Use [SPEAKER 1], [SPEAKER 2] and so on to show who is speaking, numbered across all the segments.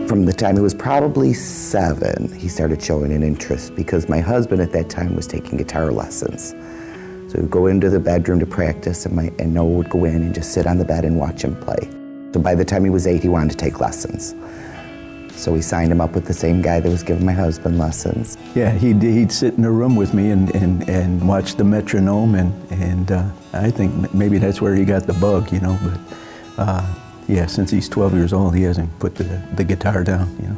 [SPEAKER 1] From the time he was probably 7, he started showing an interest because my husband at that time was taking guitar lessons. So he'd go into the bedroom to practice and Noah would go in and just sit on the bed and watch him play. So by the time he was 8, he wanted to take lessons. So we signed him up with the same guy that was giving my husband lessons.
[SPEAKER 2] Yeah, he'd sit in a room with me and watch the metronome, and I think maybe that's where he got the bug, you know, but yeah, since he's 12 years old, he hasn't put the guitar down, you know.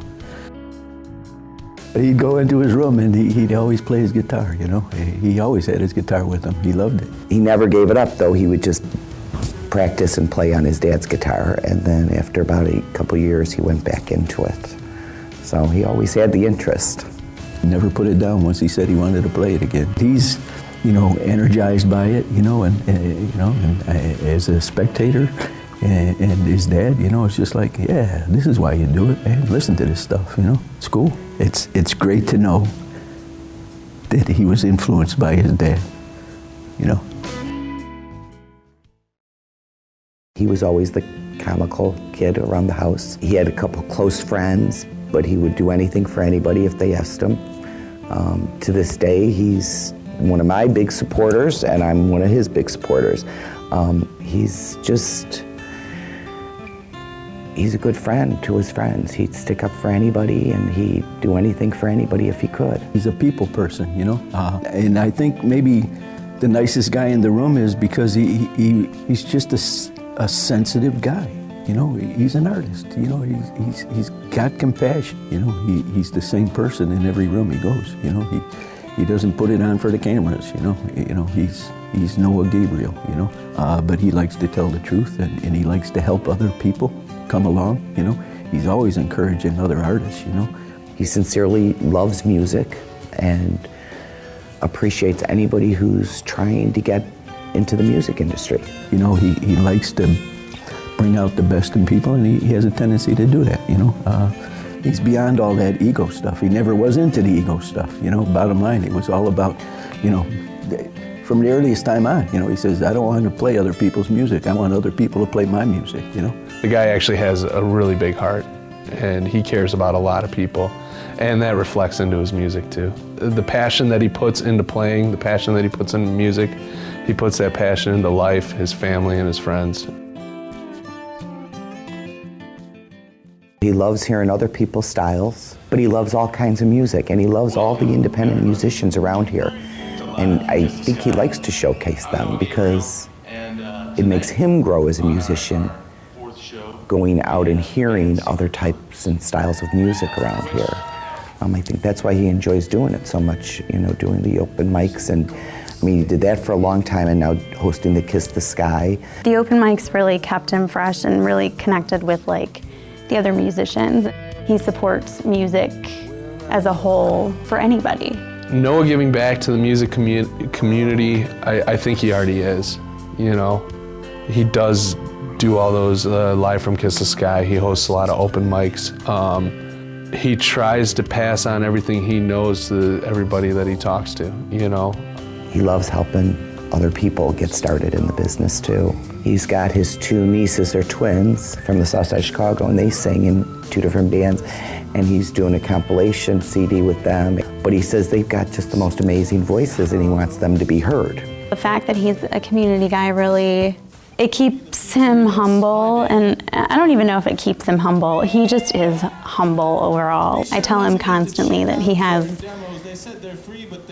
[SPEAKER 2] He'd go into his room and he'd always play his guitar, you know. He always had his guitar with him. He loved it.
[SPEAKER 1] He never gave it up, though. He would just practice and play on his dad's guitar, and then after about a couple years, he went back into it. So he always had the interest.
[SPEAKER 2] He never put it down once he said he wanted to play it again. He's, you know, energized by it, you know, and as a spectator, and his dad, you know, it's just like, yeah, this is why you do it, man. Listen to this stuff, you know. It's cool. It's great to know that he was influenced by his dad, you know.
[SPEAKER 1] He was always the comical kid around the house. He had a couple close friends, but he would do anything for anybody if they asked him. To this day, he's one of my big supporters, and I'm one of his big supporters. He's a good friend to his friends. He'd stick up for anybody, and he'd do anything for anybody if he could.
[SPEAKER 2] He's a people person, you know, and I think maybe the nicest guy in the room is because he's just a sensitive guy, you know. He's an artist, you know. He's got compassion, you know. He's the same person in every room he goes, you know. He doesn't put it on for the cameras, you know. He's Noah Gabriel, you know. But he likes to tell the truth, and he likes to help other people come along, you know. He's always encouraging other artists, you know.
[SPEAKER 1] He sincerely loves music and appreciates anybody who's trying to get into the music industry.
[SPEAKER 2] You know, he likes to bring out the best in people, and he has a tendency to do that, you know. He's beyond all that ego stuff. He never was into the ego stuff, you know. Bottom line, it was all about, you know, from the earliest time on, you know, he says, I don't want to play other people's music. I want other people to play my music, you know.
[SPEAKER 3] The guy actually has a really big heart, and he cares about a lot of people, and that reflects into his music too. The passion that he puts into playing, the passion that he puts into music, he puts that passion into life, his family, and his friends.
[SPEAKER 1] He loves hearing other people's styles, but he loves all kinds of music, and he loves all the independent musicians around here. And I think he likes to showcase them because it makes him grow as a musician, going out and hearing other types and styles of music around here. I think that's why he enjoys doing it so much, you know, doing the open mics. And I mean, he did that for a long time, and now hosting the Kiss the Sky.
[SPEAKER 4] The open mics really kept him fresh and really connected with like the other musicians. He supports music as a whole for anybody.
[SPEAKER 3] Noah giving back to the music community, I think he already is, you know. He does do all those live from Kiss the Sky. He hosts a lot of open mics. He tries to pass on everything he knows to everybody that he talks to, you know.
[SPEAKER 1] He loves helping other people get started in the business too. He's got his 2 nieces, they're twins from the South Side of Chicago, and they sing in 2 different bands, and he's doing a compilation CD with them. But he says they've got just the most amazing voices, and he wants them to be heard.
[SPEAKER 4] The fact that he's a community guy really, it keeps him humble, and I don't even know if it keeps him humble. He just is humble overall. I tell him constantly that he has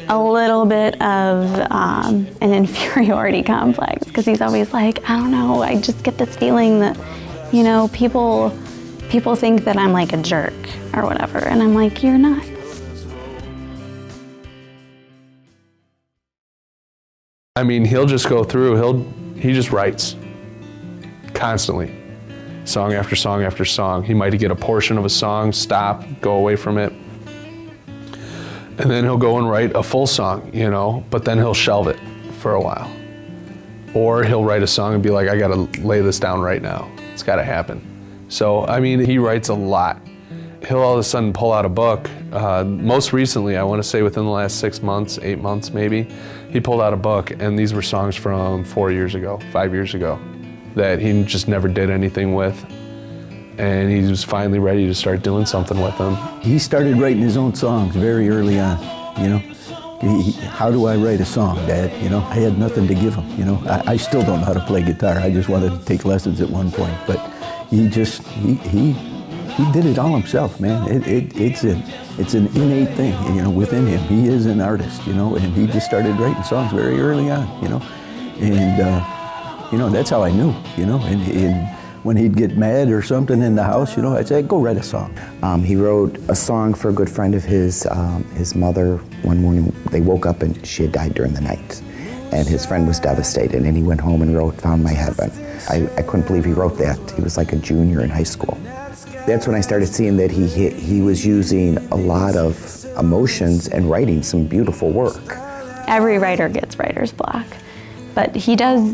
[SPEAKER 4] a little bit of an inferiority complex, because he's always like, I don't know, I just get this feeling that, you know, people think that I'm like a jerk or whatever, and I'm like, you're not.
[SPEAKER 3] I mean, he'll just go through, he just writes constantly, song after song after song. He might get a portion of a song, stop, go away from it, and then he'll go and write a full song, you know, but then he'll shelve it for a while. Or he'll write a song and be like, I gotta lay this down right now. It's gotta happen. So, I mean, he writes a lot. He'll all of a sudden pull out a book. Most recently, I wanna say within the last 6 months, 8 months maybe, he pulled out a book, and these were songs from 4 years ago, 5 years ago, that he just never did anything with. And he was finally ready to start doing something with them.
[SPEAKER 2] He started writing his own songs very early on, you know. How do I write a song, Dad? You know, I had nothing to give him, you know. I still don't know how to play guitar. I just wanted to take lessons at one point, but he did it all himself, man. It's an innate thing, you know, within him. He is an artist, you know, and he just started writing songs very early on, you know. And, you know, that's how I knew, you know. And when he'd get mad or something in the house, you know, I'd say, go write a song.
[SPEAKER 1] He wrote a song for a good friend of his mother. One morning, they woke up and she had died during the night. And his friend was devastated, and he went home and wrote Found My Heaven. I couldn't believe he wrote that. He was like a junior in high school. That's when I started seeing that he was using a lot of emotions and writing some beautiful work.
[SPEAKER 4] Every writer gets writer's block, but he does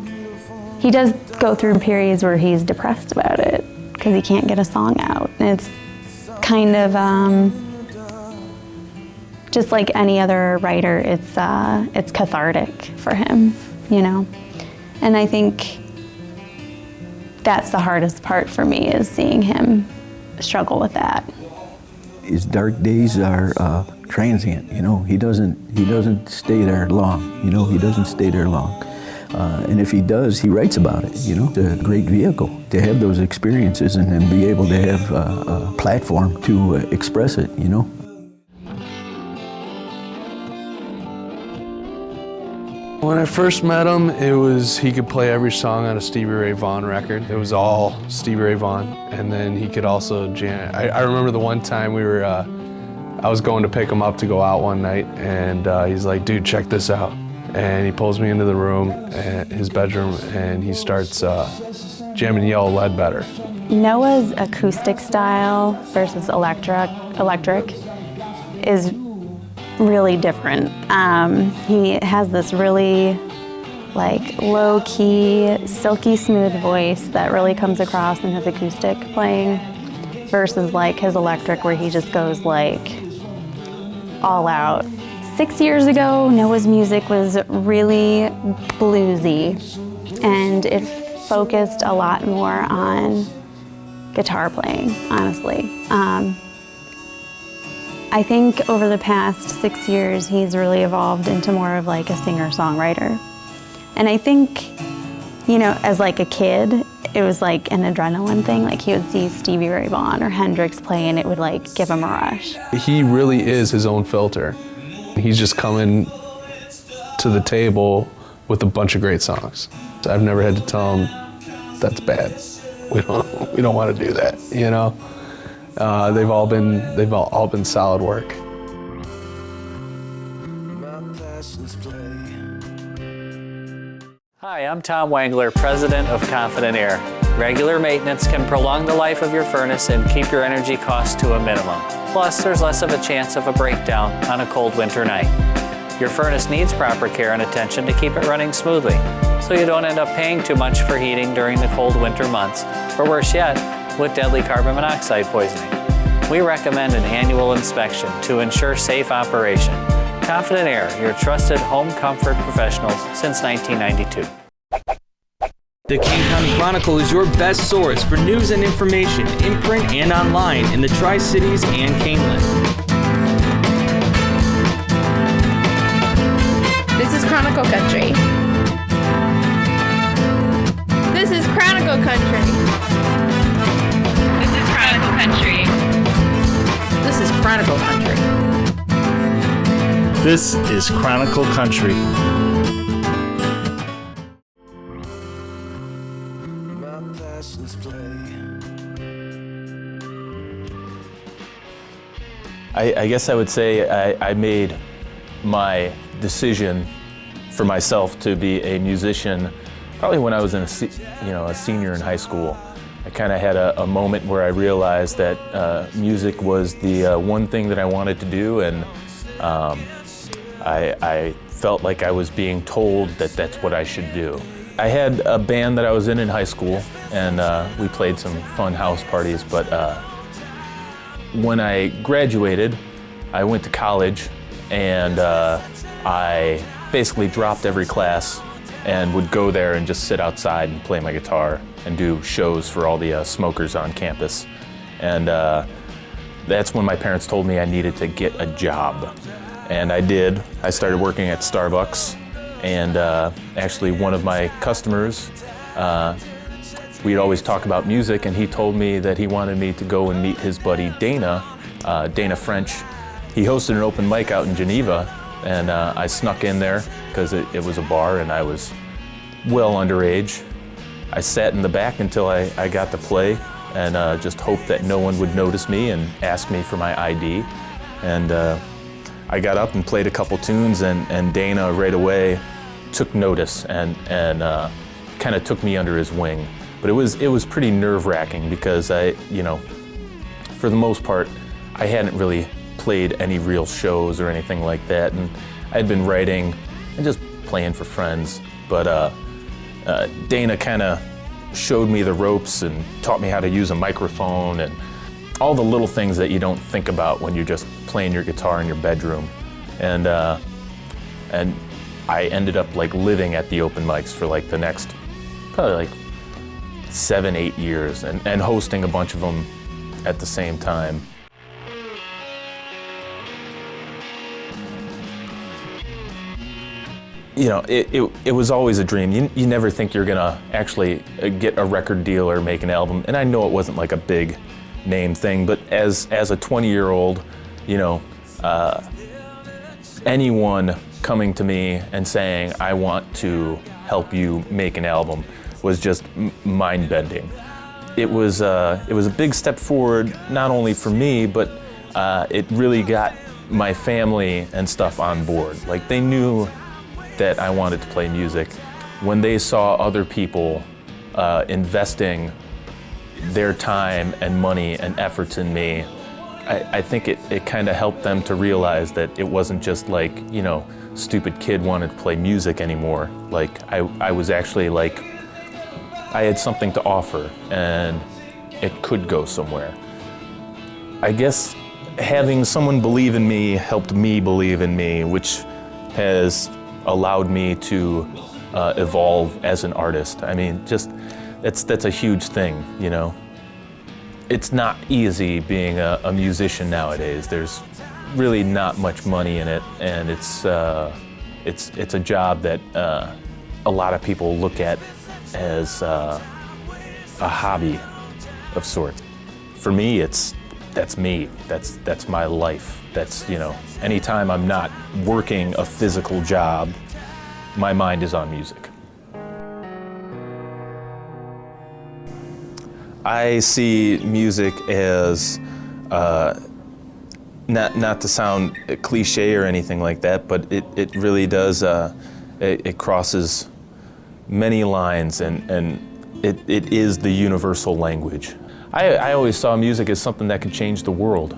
[SPEAKER 4] go through periods where he's depressed about it because he can't get a song out. And it's kind of just like any other writer, it's cathartic for him, you know. And I think that's the hardest part for me, is seeing him struggle with that.
[SPEAKER 2] His dark days are transient, you know. He doesn't stay there long, you know. He doesn't stay there long. And if he does, he writes about it, you know. It's a great vehicle to have those experiences and then be able to have a platform to express it, you know.
[SPEAKER 3] When I first met him, he could play every song on a Stevie Ray Vaughan record. It was all Stevie Ray Vaughan, and then he could also jam. I remember the one time I was going to pick him up to go out one night, and he's like, dude, check this out. And he pulls me into the room, his bedroom, and he starts jamming Yellow Ledbetter.
[SPEAKER 4] Noah's acoustic style versus electric is really different. He has this really like low-key, silky smooth voice that really comes across in his acoustic playing versus like his electric, where he just goes like all out. 6 years ago, Noah's music was really bluesy, and it focused a lot more on guitar playing, honestly. I think over the past 6 years, he's really evolved into more of like a singer-songwriter. And I think, you know, as like a kid, it was like an adrenaline thing. Like he would see Stevie Ray Vaughan or Hendrix play, and it would like give him a rush.
[SPEAKER 3] He really is his own filter. He's just coming to the table with a bunch of great songs. I've never had to tell him that's bad. We don't want to do that, you know. They've all been solid work.
[SPEAKER 5] Hi, I'm Tom Wangler, President of Confident Air. Regular maintenance can prolong the life of your furnace and keep your energy costs to a minimum. Plus, there's less of a chance of a breakdown on a cold winter night. Your furnace needs proper care and attention to keep it running smoothly, so you don't end up paying too much for heating during the cold winter months, or worse yet, with deadly carbon monoxide poisoning. We recommend an annual inspection to ensure safe operation. Confident Air, your trusted home comfort professionals since 1992.
[SPEAKER 6] The Kane County Chronicle is your best source for news and information in print and online in the Tri-Cities and Caneland.
[SPEAKER 7] This is Chronicle Country. This is Chronicle Country. This is Chronicle Country.
[SPEAKER 8] This is Chronicle Country.
[SPEAKER 9] This is Chronicle Country.
[SPEAKER 10] I guess I would say I made my decision for myself to be a musician probably when I was a senior in high school. I kind of had a moment where I realized that music was the one thing that I wanted to do, and I felt like I was being told that that's what I should do. I had a band that I was in high school, and we played some fun house parties, but when I graduated, I went to college, and I basically dropped every class and would go there and just sit outside and play my guitar and do shows for all the smokers on campus. And that's when my parents told me I needed to get a job. And I did. I started working at Starbucks, and actually one of my customers, we'd always talk about music, and he told me that he wanted me to go and meet his buddy Dana, Dana French. He hosted an open mic out in Geneva, and I snuck in there because it was a bar and I was well underage. I sat in the back until I got to play, and just hoped that no one would notice me and ask me for my ID. And I got up and played a couple tunes, and Dana right away took notice and kind of took me under his wing. But it was pretty nerve-wracking because for the most part, I hadn't really played any real shows or anything like that, and I'd been writing and just playing for friends. But Dana kind of showed me the ropes and taught me how to use a microphone and all the little things that you don't think about when you're just playing your guitar in your bedroom. And I ended up living at the open mics for the next probably 7-8 years and hosting a bunch of them at the same time. It was always a dream. You never think you're gonna actually get a record deal or make an album. And I know it wasn't a big name thing, but as a 20-year-old, anyone coming to me and saying, I want to help you make an album, was just mind-bending. It was a big step forward, not only for me, but it really got my family and stuff on board. They knew that I wanted to play music. When they saw other people investing their time and money and efforts in me, I think it kind of helped them to realize that it wasn't just stupid kid wanted to play music anymore. I was actually I had something to offer, and it could go somewhere. I guess having someone believe in me helped me believe in me, which has allowed me to evolve as an artist. I mean, that's a huge thing, It's not easy being a musician nowadays. There's really not much money in it, and it's a job that a lot of people look at as a hobby of sorts. For me, that's me. That's my life. That's anytime I'm not working a physical job, my mind is on music. I see music as not to sound cliche or anything like that, but it really does. It crosses many lines, and it is the universal language. I always saw music as something that could change the world,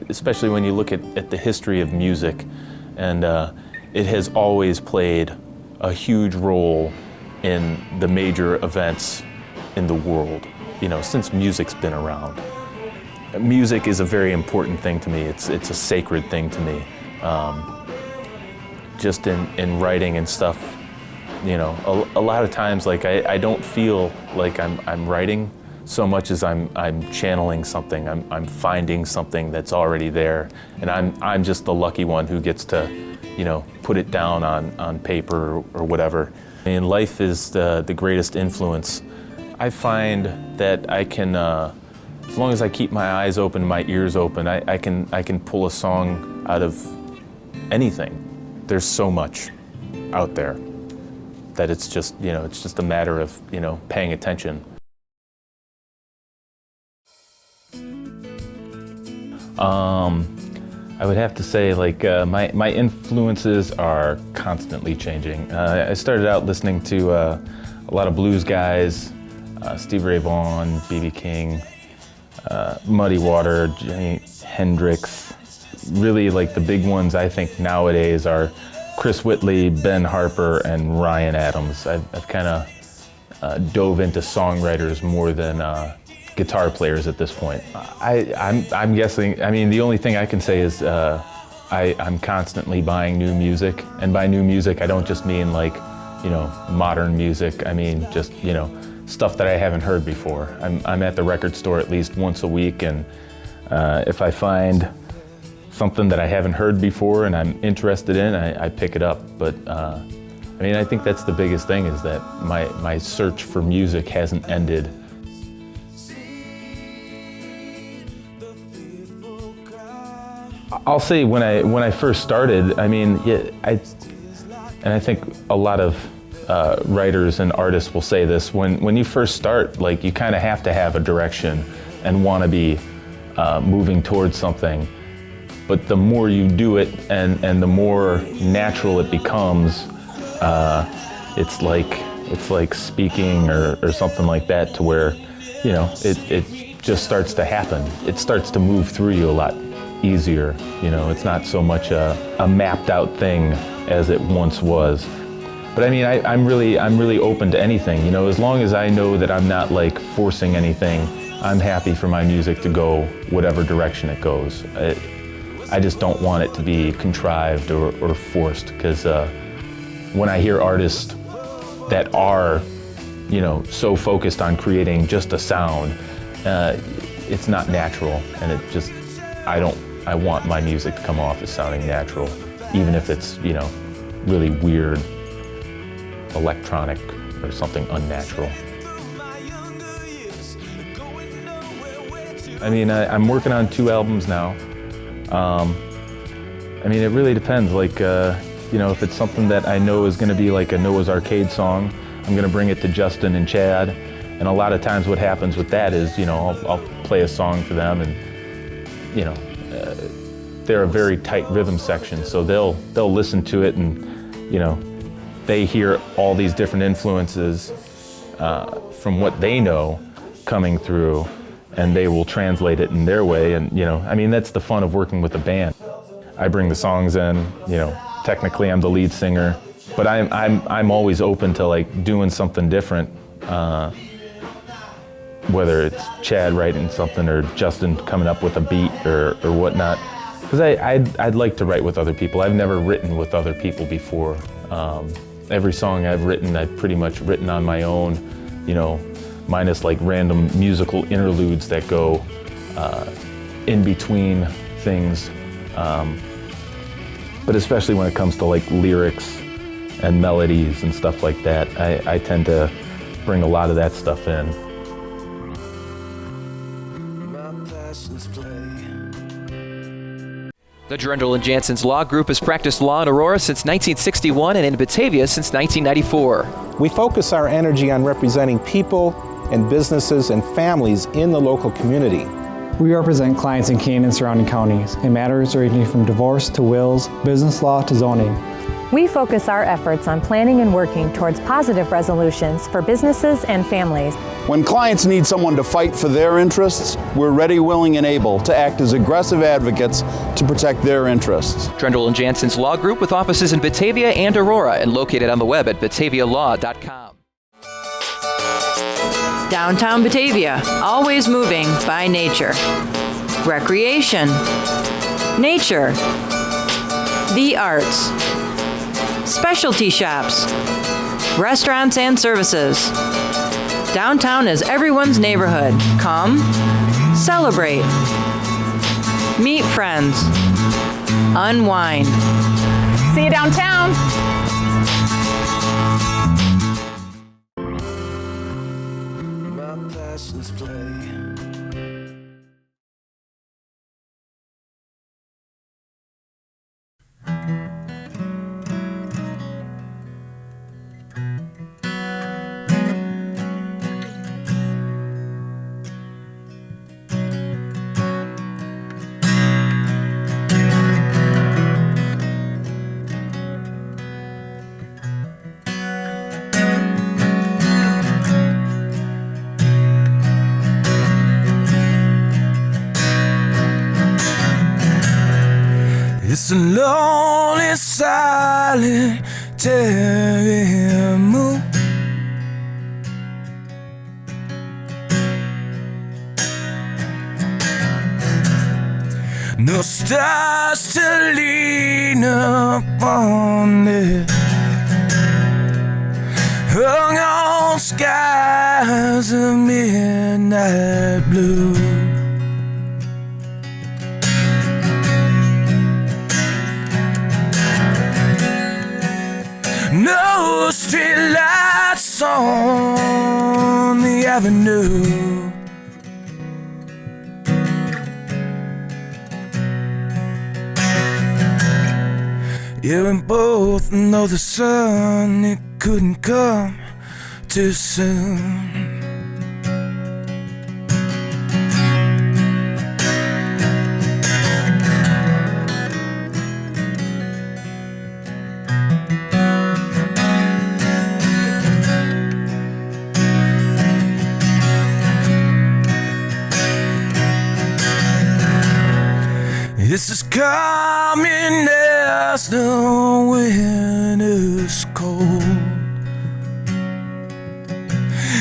[SPEAKER 10] especially when you look at the history of music. And it has always played a huge role in the major events in the world, since music's been around. Music is a very important thing to me. It's a sacred thing to me. Just in writing and stuff, a lot of times I don't feel like I'm writing so much as I'm channeling something. I'm finding something that's already there, and I'm just the lucky one who gets to, put it down on paper or whatever. I mean, life is the greatest influence. I find that I can, as long as I keep my eyes open, my ears open, I can pull a song out of anything. There's so much out there that it's just a matter of paying attention. I would have to say my influences are constantly changing. I started out listening to a lot of blues guys, Stevie Ray Vaughan, B.B. King, Muddy Water, Jimi Hendrix, really like the big ones I think nowadays are Chris Whitley, Ben Harper, and Ryan Adams. I've kind of dove into songwriters more than guitar players at this point. I'm guessing, I mean, the only thing I can say is I'm constantly buying new music. And by new music, I don't just mean like, you know, modern music. I mean, just, you know, stuff that I haven't heard before. I'm at the record store at least once a week, and if I find something that I haven't heard before and I'm interested in, I pick it up. But I mean, I think that's the biggest thing, is that my search for music hasn't ended. I'll say when I first started, I mean, yeah, and I think a lot of writers and artists will say this, when you first start, like, you kind of have to have a direction and want to be moving towards something. But the more you do it and the more natural it becomes, it's like speaking or something like that, to where, you know, it just starts to happen. It starts to move through you a lot easier. You know, it's not so much a mapped out thing as it once was. But I mean, I'm really open to anything, you know, as long as I know that I'm not like forcing anything. I'm happy for my music to go whatever direction it goes. I just don't want it to be contrived or forced, because when I hear artists that are, you know, so focused on creating just a sound, it's not natural, and it just, I want my music to come off as sounding natural, even if it's, you know, really weird, electronic, or something unnatural. I mean, I'm working on 2 albums now. I mean, it really depends. Like, you know, if it's something that I know is going to be like a Noah's Arcade song, I'm going to bring it to Justin and Chad. And a lot of times what happens with that is, you know, I'll play a song for them, and, you know, they're a very tight rhythm section, so they'll listen to it, and, you know, they hear all these different influences from what they know coming through, and they will translate it in their way. And, you know, I mean, that's the fun of working with a band. I bring the songs in, you know, technically I'm the lead singer, but I'm always open to like doing something different, whether it's Chad writing something or Justin coming up with a beat or whatnot. Because I'd like to write with other people. I've never written with other people before. Every song I've written, I've pretty much written on my own, you know, minus like random musical interludes that go in between things. But especially when it comes to like lyrics and melodies and stuff like that, I tend to bring a lot of that stuff in.
[SPEAKER 11] The Drendel and Jansen's Law Group has practiced law in Aurora since 1961 and in Batavia since 1994.
[SPEAKER 12] We focus our energy on representing people and businesses and families in the local community.
[SPEAKER 13] We represent clients in Kane and surrounding counties in matters ranging from divorce to wills, business law to zoning.
[SPEAKER 14] We focus our efforts on planning and working towards positive resolutions for businesses and families.
[SPEAKER 15] When clients need someone to fight for their interests, we're ready, willing, and able to act as aggressive advocates to protect their interests.
[SPEAKER 11] Drendel and Jansen's Law Group, with offices in Batavia and Aurora, and located on the web at batavialaw.com.
[SPEAKER 8] Downtown Batavia, always moving by nature. Recreation, nature, the arts, specialty shops, restaurants and services. Downtown is everyone's neighborhood. Come, celebrate, meet friends, unwind.
[SPEAKER 7] See you downtown.
[SPEAKER 16] It's a lonely, silent, moon. No stars to lean upon it. Hung on skies of midnight blue. No street lights on the avenue. Yeah, we both know the sun, it couldn't come too soon. This is coming as the winter's cold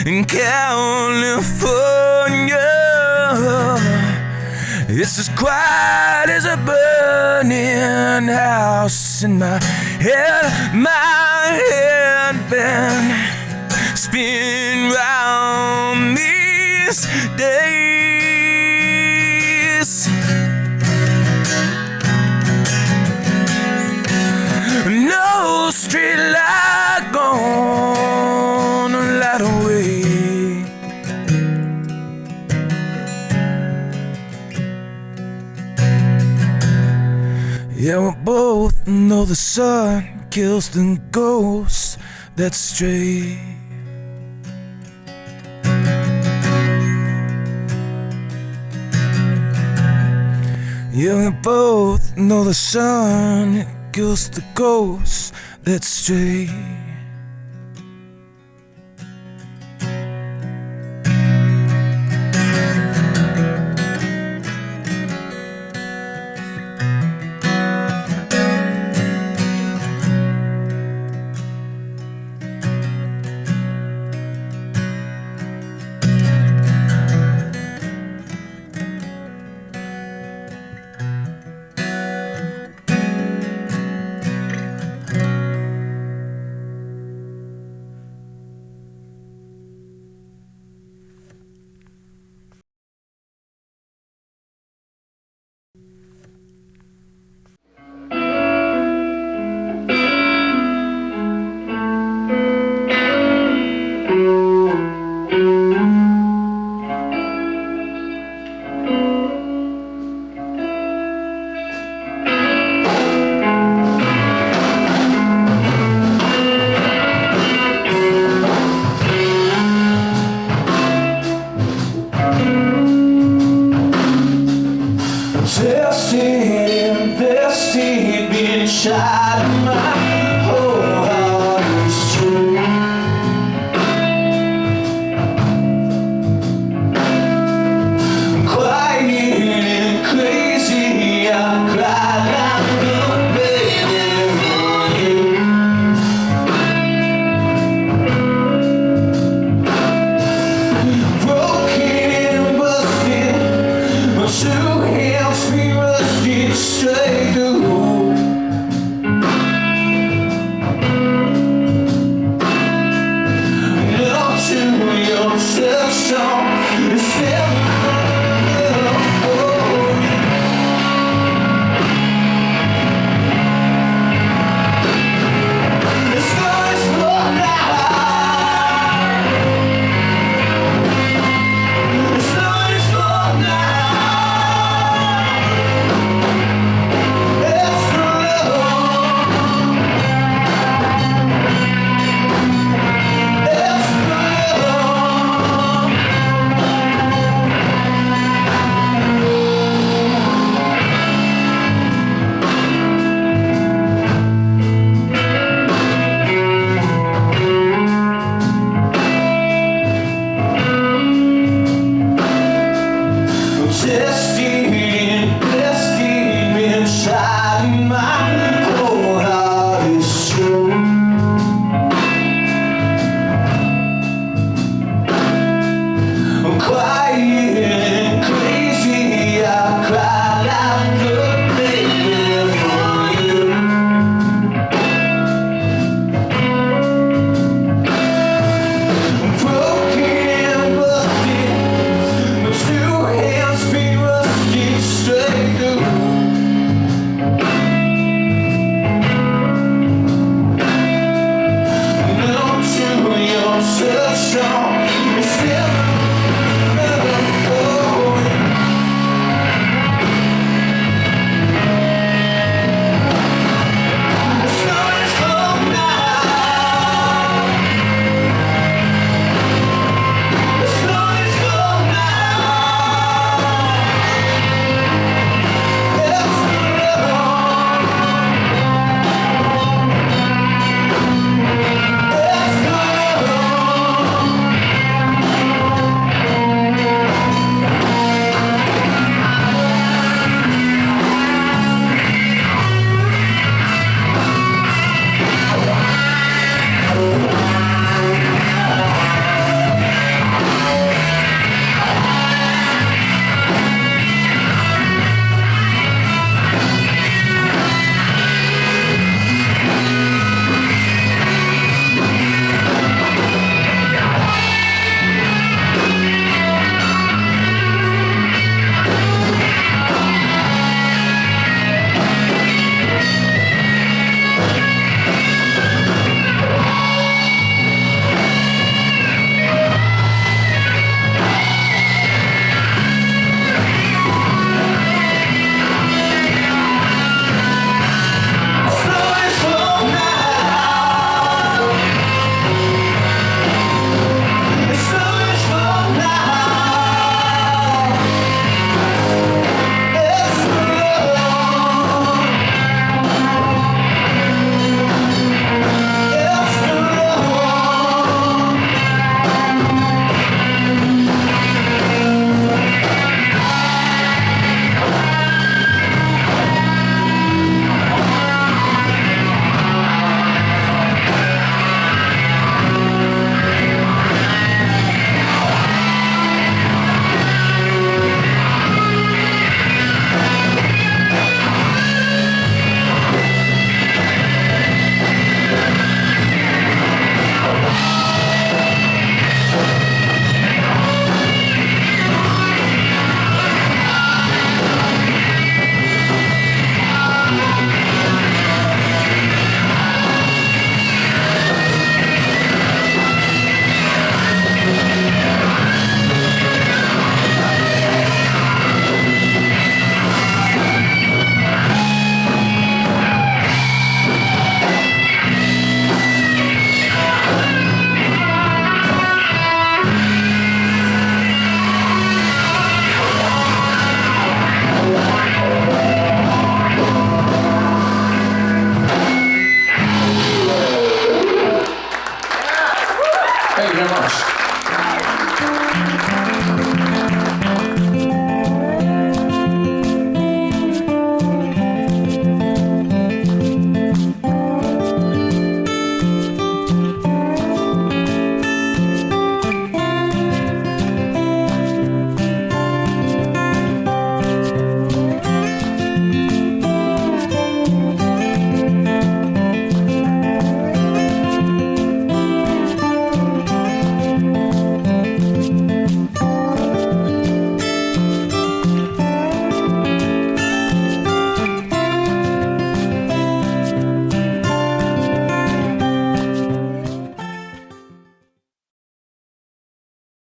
[SPEAKER 16] in California. It's as quiet as a burning house in my head. My head been spinning round these days. No street light gonna light away. Yeah, we both know the sun kills the ghosts that stray. Yeah, we both know the sun kills the ghosts that stray. so